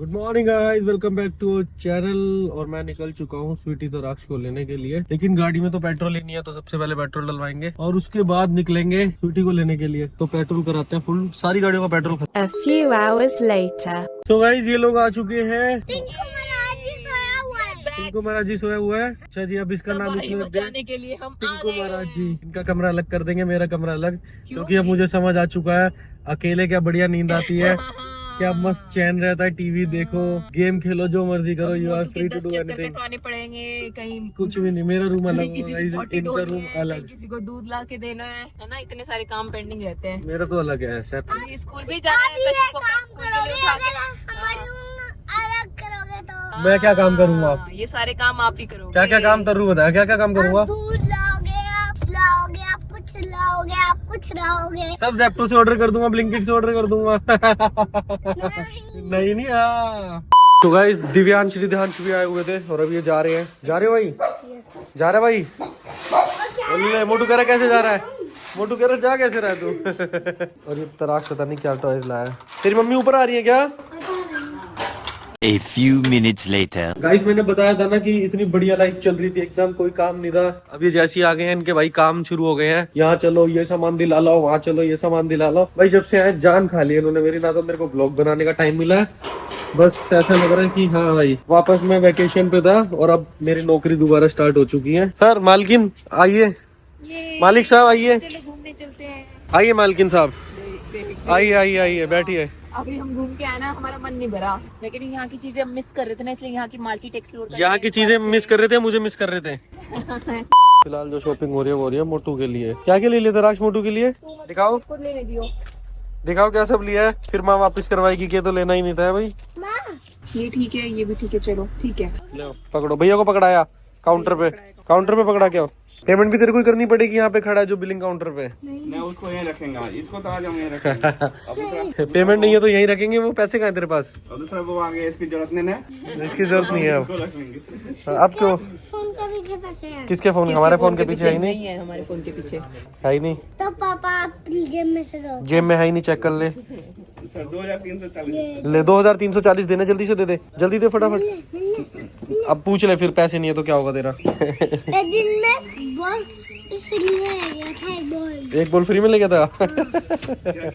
Good morning guys, welcome back to channel. और मैं निकल चुका हूँ स्वीटी तो राक्ष को लेने के लिए, लेकिन गाड़ी में तो पेट्रोल ही नहीं है, तो सबसे पहले पेट्रोल डलवाएंगे और उसके बाद निकलेंगे स्वीटी को लेने के लिए। तो पेट्रोल कराते हैं फुल, सारी गाड़ियों का petrol. A few hours later. तो गाइस ये लोग आ चुके हैं। टिंकू महाराज जी सोया हुआ है। अच्छा जी, अब इसका नाम इसमें बचाने के लिए हम टिंकू महाराज जी। इनका कमरा अलग कर देंगे, मेरा कमरा अलग, क्योंकि अब मुझे समझ आ चुका है अकेले क्या बढ़िया नींद आती है, क्या मस्त चैन रहता है। टीवी देखो, गेम खेलो, जो मर्जी करो, you are free to do anything. पड़ेंगे कहीं, कुछ भी नहीं, मेरा रूम अलग किसी होगा, को potty इनका धोनी रूम है, अलग। किसी को दूध ला के देना है ना, इतने सारे काम पेंडिंग रहते हैं। मेरा तो अलग है सर। अभी स्कूल भी जाना है, कशिश को कल स्कूल के लिए उठा के मैं क्या काम करूंगा? ये सारे काम आप ही करोगे। क्या क्या काम करूँ बताया, क्या क्या काम करूंगा? दूध लाओगे, आप कुछ लाओगे, आप कुछ लाओगे। सब जेप्टो से ऑर्डर कर दूंगा, ब्लिंकिट से ऑर्डर कर दूंगा। नहीं नहीं हाँ। तो गाइस दिव्यांश रिद्धांश भी आए हुए थे और अब ये जा रहे हैं। जा रहे हो भाई? जा रहे भाई? बोले मोटू कह रहा कैसे जा रहा है? मोटू कह रहा जा कैसे रहा है तू? और ये तराश पता नहीं क्या टॉयज लाया है। तेरी मम्मी ऊपर आ रही है क्या? A few minutes later. Guys मैंने बताया था ना कि इतनी बढ़िया लाइफ चल रही थी, एकदम कोई काम नहीं था। अब ये जैसे ही आ गए हैं इनके भाई काम शुरू हो गए हैं। यहाँ चलो ये सामान दिला लो, वहाँ चलो ये सामान दिला लो। भाई जब से आए जान खा ली इन्होंने मेरी, ना तो मेरे को व्लॉग बनाने का टाइम मिला है। बस ऐसा लग रहा है कि हाँ भाई वापस मैं वेकेशन पे था और अब मेरी नौकरी दोबारा स्टार्ट हो चुकी है। सर मालकिन आइए, मालिक साहब आइए, घूमने चलते हैं। आइए मालकिन साहब, आइए आइए आइए बैठिए। अभी हम घूम के आए ना, हमारा मन नहीं भरा, लेकिन यहाँ की चीजें हम मिस कर रहे थे ना, इसलिए यहाँ की मार्केट एक्सप्लोर कर यहाँ की चीजें मिस कर रहे थे, मुझे मिस कर रहे थे। फिलहाल जो शॉपिंग हो रही है मोटू के लिए। क्या क्या ले लेते राज मोटू के लिए? दिखाओ खुद लेने दियो। दिखाओ क्या सब लिया है, फिर माँ वापस करवाएगी कि तो लेना ही नहीं था भाई। ये ठीक है, ये भी ठीक है, चलो ठीक है। लो पकड़ो, भैया को पकड़ाया काउंटर पे पकड़ा क्या? पेमेंट भी तेरे को ही करनी पड़ेगी, यहाँ पे खड़ा है जो बिलिंग काउंटर पे। मैं उसको यहीं रखेंगे, इसको तो आज हम यहीं रखेंगे। पेमेंट नहीं है तो यहीं रखेंगे, वो पैसे कहाँ है तेरे पास? और दूसरा वो आगे इसकी जरूरत नहीं है, इसकी जरूरत नहीं है अब। इसको रखेंगे। अब क्यों? फोन के पीछे पैसे हैं। किसके फोन? हमारे फोन के पीछे है ही नहीं। है हमारे फोन के पीछे, है ही नहीं। तो पापा आप जेब में से दो। जेब में है ही नहीं, चेक कर ले। सर 2340 ले 2340 देना, जल्दी से दे दे, जल्दी दे फटाफट। अब पूछ ले फिर, पैसे नहीं है तो क्या होगा तेरा? एक दिन में बॉल फ्री में ले गया था, एक बॉल फ्री में ले गया था।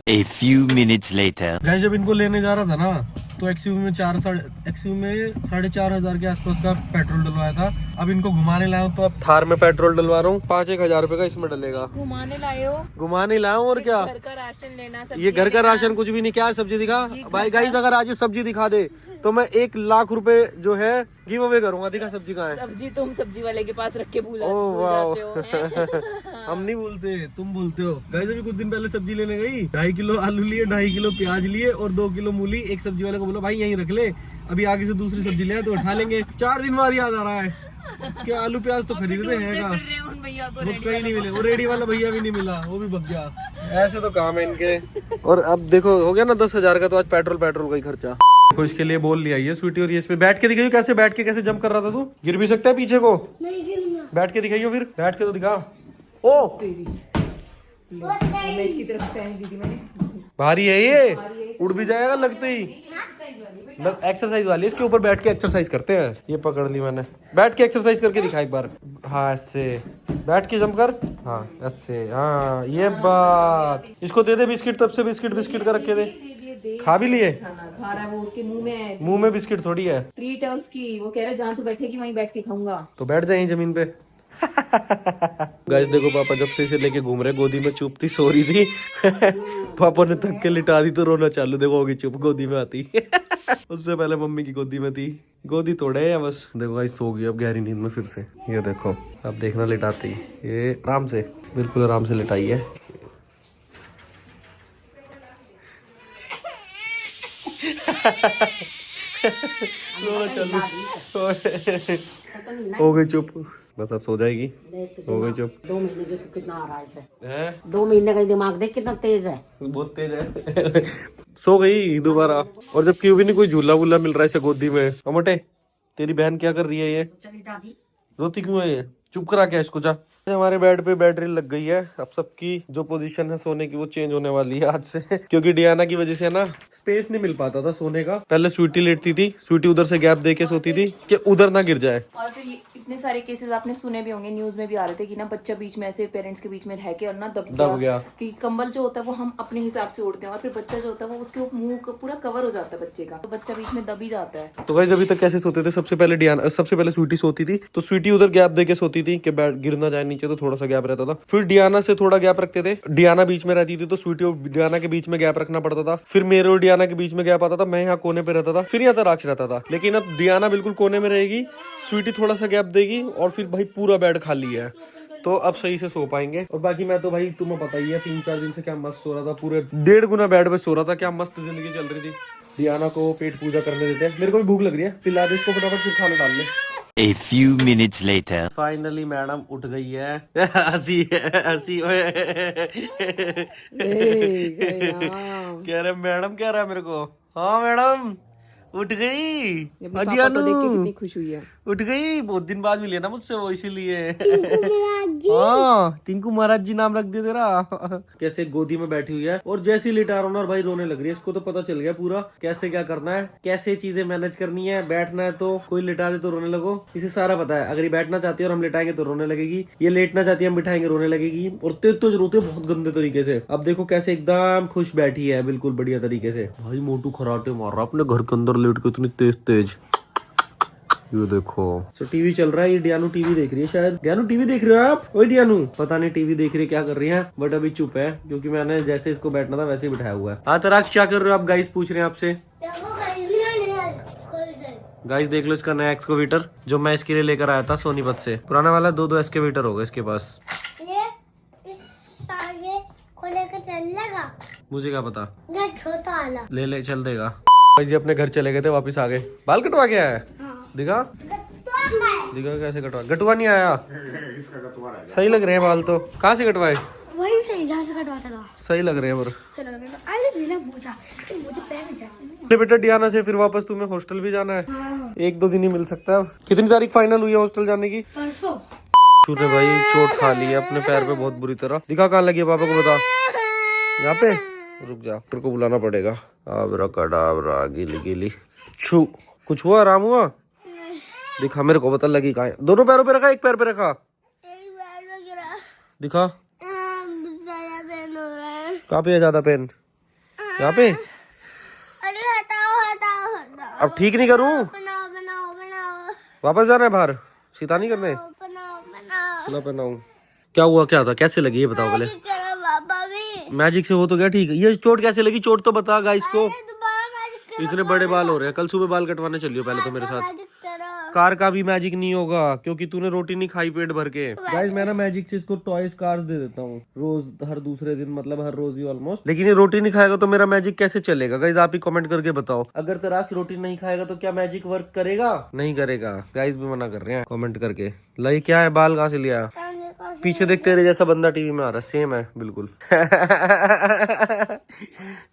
A few minutes later. Guys जब इनको लेने जा रहा था ना, तो एक्सयूवी में 4,500 के आसपास का पेट्रोल डलवाया था। अब इनको घुमाने लाया हूँ, तो अब थार में पेट्रोल डलवा रहा हूँ। 5-1 हजार रुपए का इसमें डलेगा। घुमाने लाए हो? घुमाने लाया हूँ और क्या, घर का राशन लेना, ये घर का राशन कुछ भी नहीं। क्या सब्जी दिखा भाई? गाइस अगर आज ये सब्जी दिखा दे तो मैं 1 लाख रुपए जो है गिव अवे करूंगा। दिखा सब्जी कहाँ है? सब्जी तुम सब्जी वाले के पास रख के भूल वाह। जाते हो हैं? हम नहीं बोलते, तुम बोलते हो। गाइस अभी कुछ दिन पहले सब्जी लेने गई, 2.5 किलो आलू लिए, 2.5 किलो प्याज लिए और 2 किलो मूली। एक सब्जी वाले को बोला भाई यहीं रख ले, अभी आगे से दूसरी सब्जी ले तो उठा लेंगे। 4 दिन बाद याद आ रहा है कि आलू प्याज तो खरीदते हैं का, उन भैया को वो कहीं नहीं मिले। वो रेडी वाला भैया भी नहीं मिला, वो भी भग गया। ऐसे तो काम है इनके। और अब देखो हो गया ना 10,000 का, तो आज पेट्रोल का ही खर्चा। देखो इसके लिए बोल लिया ये स्वीटी, और ये इस पे बैठ के दिखाइयो कैसे, बैठ के कैसे जंप कर रहा था तू? गिर भी सकता है पीछे को। नहीं गिरूंगा। बैठ के दिखाइयो, फिर बैठ के तो दिखा। ओ मैं इसकी तरफ फेंक दी थी मैंने। भारी है ये, उड़ भी जाएगा लगते ही। एक्सरसाइज वाली, इसके ऊपर बैठ के एक्सरसाइज करते हैं। ये पकड़ ली मैंने, बैठ के एक्सरसाइज करके दिखा एक बार। हाँ ऐसे बैठ के जंप कर, हाँ ऐसे, हाँ ये बात। इसको दे दे बिस्किट, तब से बिस्किट का रखे दे। खा भी लिए? खा रहा है वो, उसके मुंह में बिस्किट थोड़ी है, ट्रीट है उसकी। वो कह रहा है जहाँ तू बैठेगी वहीं बैठ के खाऊंगा। तो बैठ जाए जमीन पे। गाइस देखो पापा जब से इसे लेके घूम रहे, गोदी में चुप थी, सो रही थी। पापा ने थक के लिटा दी तो रोना चालू। देखो होगी चुप, गोदी में आती। उससे पहले मम्मी की गोदी में थी, गोदी तोड़े या बस। देखो गाइस सो गई अब गहरी नींद में फिर से। ये देखो अब देखना लिटाती, ये आराम से, बिल्कुल आराम से लिटाई है। रोना चालू हो गई चुप, बस अब सो जाएगी। हो गई चुप। 2 महीने देखो कितना आ रहा है इसे। है 2 महीने का दिमाग देख कितना तेज है। बहुत तेज है। सो गई दोबारा। और जब क्यों भी नहीं कोई झूला वूला मिल रहा है इसे गोदी में। मोटे तेरी बहन क्या कर रही है? ये रोती क्यों है? ये चुप करा क्या इसको, जा हमारे बेड पे बैटरी लग गई है। अब सबकी जो पोजीशन है सोने की वो चेंज होने वाली है आज से क्योंकि डियाना की वजह से ना स्पेस नहीं मिल पाता था सोने का। पहले स्वीटी लेटती थी, स्वीटी उधर से गैप दे के सोती थी कि उधर ना गिर जाए। और फिर ये इतने सारे केसेस आपने सुने भी होंगे, न्यूज में भी आ रहे थे कि ना बच्चा बीच में ऐसे पेरेंट्स के बीच में रह के और ना दब गया। कि कंबल जो होता है वो हम अपने हिसाब से ओढ़ते हैं और फिर बच्चा जो होता है वो उसके मुंह का पूरा कवर हो जाता है बच्चे का, तो बच्चा बीच में दब ही जाता है। तो गाइस अभी तक कैसे सोते थे, सबसे पहले स्वीटी सोती थी तो स्वीटी उधर गैप दे के सोती थी कि गिर ना जाए नीचे, तो थोड़ा सा गैप रहता था। फिर डियाना से थोड़ा गैप रखते थे, डियाना बीच में रहती थी तो स्वीटी और डियाना के बीच में गैप रखना पड़ता था। फिर मेरे और डियाना के बीच में गैप आता था, मैं यहाँ कोने पे रहता था, फिर यहाँ तराक्ष रहता था। लेकिन अब डियाना बिल्कुल कोने में रहेगी, स्वीटी थोड़ा सा गैप देगी और फिर भाई पूरा बेड खाली है, तो अब सही से सो पाएंगे। और बाकी मैं तो भाई तुम्हें पता ही है 3-4 दिन से क्या मस्त सो रहा था, पूरे 1.5 गुना बेड पे सो रहा था, क्या मस्त जिंदगी चल रही थी। डियाना को पेट पूजा करने देते हैं, मेरे को भी भूख लग रही है, पिला दे इसको फटाफट, फिर खाना डाल ले। A few minutes later. Finally madam उठ गई है। हंसी कह रहे मैडम, कह रहा है मेरे को, हाँ मैडम उठ गई। पापा को देख के कितनी खुश हुई है। उठ गई, बहुत दिन बाद मिले ना मुझसे वो, इसीलिए। हाँ टिंकू महाराज जी नाम रख दिया तेरा। कैसे गोदी में बैठी हुई है और जैसे ही लेटा रहा हूँ और भाई रोने लग रही है। इसको तो पता चल गया पूरा कैसे क्या करना है, कैसे चीजें मैनेज करनी है। बैठना है तो कोई लिटा दे तो रोने लगो, इसे सारा पता है। अगर ये बैठना चाहती है और हम लिटाएंगे तो रोने लगेगी, ये लेटना चाहती है हम बिठाएंगे रोने लगेगी। और तेज तो रोते बहुत गंदे तरीके से। अब देखो कैसे एकदम खुश बैठी है, बिल्कुल बढ़िया तरीके से। भाई मोटू खराटे मार रहा अपने घर के अंदर लेट के, इतनी तेज तेज। ये देखो तो टीवी चल रहा है, ये डियानू टीवी देख रही है शायद। डियानू टीवी देख रहे हो आप? ओए डियानू पता नहीं टीवी देख रही है क्या कर रही है, बट अभी चुप है क्योंकि मैंने जैसे इसको बैठना था वैसे ही बिठाया हुआ है। हाँ तराक्ष क्या कर रहे हो आप? गाइस पूछ रहे हैं आपसे। गाइस देख लो इसका नया एक्सकेवेटर जो मैं इसके लिए लेकर आया था सोनीपत से। पुराना वाला 2 एक्सकेवेटर होगा इसके पास। मुझे क्या पता, छोटा वाला ले चल देगा। भाई जी अपने घर चले गए थे, वापस आ गए। बाल कटवा के आया है, दिखा कैसे कटवा। गटवा नहीं आया, सही लग रहे हैं बाल तो। कहाँ से कटवाए? वही सही जहाँ से कटवाता था, सही लग रहे हैं पर। चलो मुझे बेटा डियाना से फिर वापस तुम्हें हॉस्टल भी जाना है। 1-2 दिन ही मिल सकता है। कितनी तारीख फाइनल हुई है हॉस्टल जाने की? परसों। ने भाई चोट खा ली है अपने पैर पे बहुत बुरी तरह। दिखा कहाँ लगी है, पापा को बता। यहाँ पे रुक जा, डॉक्टर को बुलाना पड़ेगा। आबरा कडाबरा गिली गिली छू। कुछ हुआ, आराम हुआ? दिखा मेरे को, बता लगी कहाँ है। दोनों पैरों पे रखा, एक पैर पे रखा? दिखा कहाँ पे है ज्यादा पेन? यहाँ पे। अब ठीक नहीं करूँ? वापस जाना है बाहर, शैतानी करने? पहनाऊं? क्या हुआ, क्या था, कैसे लगी ये बताओ पहले। मैजिक से हो तो क्या ठीक है। ये चोट कैसे लगी, चोट तो बता गाइस को। इतने बड़े बाल हो रहे हैं, कल सुबह बाल कटवाने चलियो पहले तो मेरे साथ। कार का भी मैजिक नहीं होगा क्योंकि तूने रोटी नहीं खाई पेट भर के। गाइस मैं ना मैजिक से इसको टॉयज कार्स दे देता हूँ रोज, हर दूसरे दिन, मतलब हर रोज ही ऑलमोस्ट। लेकिन ये रोटी नहीं खाएगा तो मेरा मैजिक कैसे चलेगा? गाइस आप ही कमेंट करके बताओ, अगर तराक्ष रोटी नहीं खाएगा तो क्या मैजिक वर्क करेगा? नहीं करेगा। गाइस भी मना कर रहे हैं कमेंट करके। लाई क्या है, बाल कहाँ से लिया? पीछे देख तेरे जैसा बंदा टीवी में आ रहा है, सेम है बिल्कुल।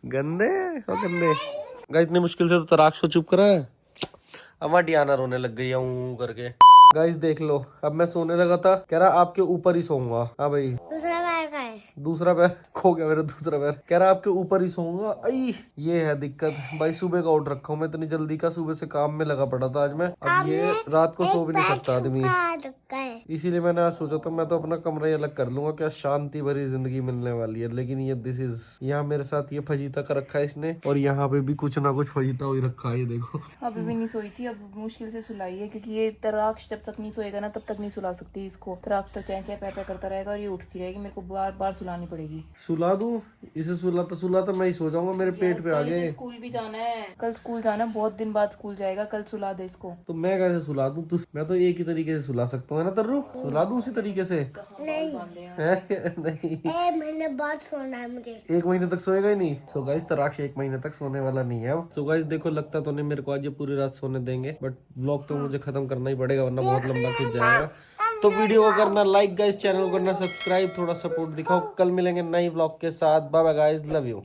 गंदे हो गंदे। गाइस इतनी मुश्किल से तो तराक्ष को चुप करा है। अब डियाना रोने लग गई है करके। गाइस देख लो, अब मैं सोने लगा था, कह रहा आपके ऊपर ही सोऊंगा। हाँ भाई दूसरा पैर का है, दूसरा पैर खो गया मेरा, दूसरा पैर। कह रहा आपके ऊपर ही सोऊंगा। आई ये है दिक्कत भाई, सुबह का उठ रखा हूँ मैं इतनी जल्दी का, सुबह से काम में लगा पड़ा था आज मैं। अब ये रात को सो भी नहीं सकता आदमी, इसीलिए मैंने आज सोचा था मैं तो अपना कमरा ही अलग कर लूंगा, क्या शांति भरी जिंदगी मिलने वाली है। लेकिन ये दिस इज, यहाँ मेरे साथ ये फजीता कर रखा है इसने, और यहाँ पे भी कुछ ना कुछ फजीता हो रखा है। ये देखो अभी भी नहीं सोई थी, अब मुश्किल से सुलाई है क्योंकि ये तराक्ष जब तक नहीं सोएगा ना तब तक नहीं सुला सकती इसको। तराक्ष तो चैं चैं पै करता रहेगा और ये उठती रहेगी, मेरे को बार बार सुलानी पड़ेगी। सुला दूं इसे? सुला मैं ही सो जाऊंगा, मेरे पेट पे आ गए। स्कूल भी जाना है, कल स्कूल जाना, बहुत दिन बाद स्कूल जाएगा, कल सुला दे इसको। तो मैं कैसे सुला दूं? मैं तो एक ही तरीके से सुला सकता हूँ ना तर्रू, सुला दूं उसी तरीके से? नहीं 1 महीने बाद सोना है मुझे। 1 महीने तक सोएगा ही नहीं? सो गाइस तराक्ष 1 महीने तक सोने वाला नहीं है। सो गाइस देखो, लगता तो नहीं मेरे को आज ये पूरी रात सोने देंगे, बट व्लॉग तो मुझे खत्म करना ही पड़ेगा वरना बहुत लंबा खिंच जाएगा। तो वीडियो को करना लाइक गाइस, चैनल को करना सब्सक्राइब, थोड़ा सपोर्ट दिखाओ। कल मिलेंगे नई व्लॉग के साथ। Bye bye guys, love you.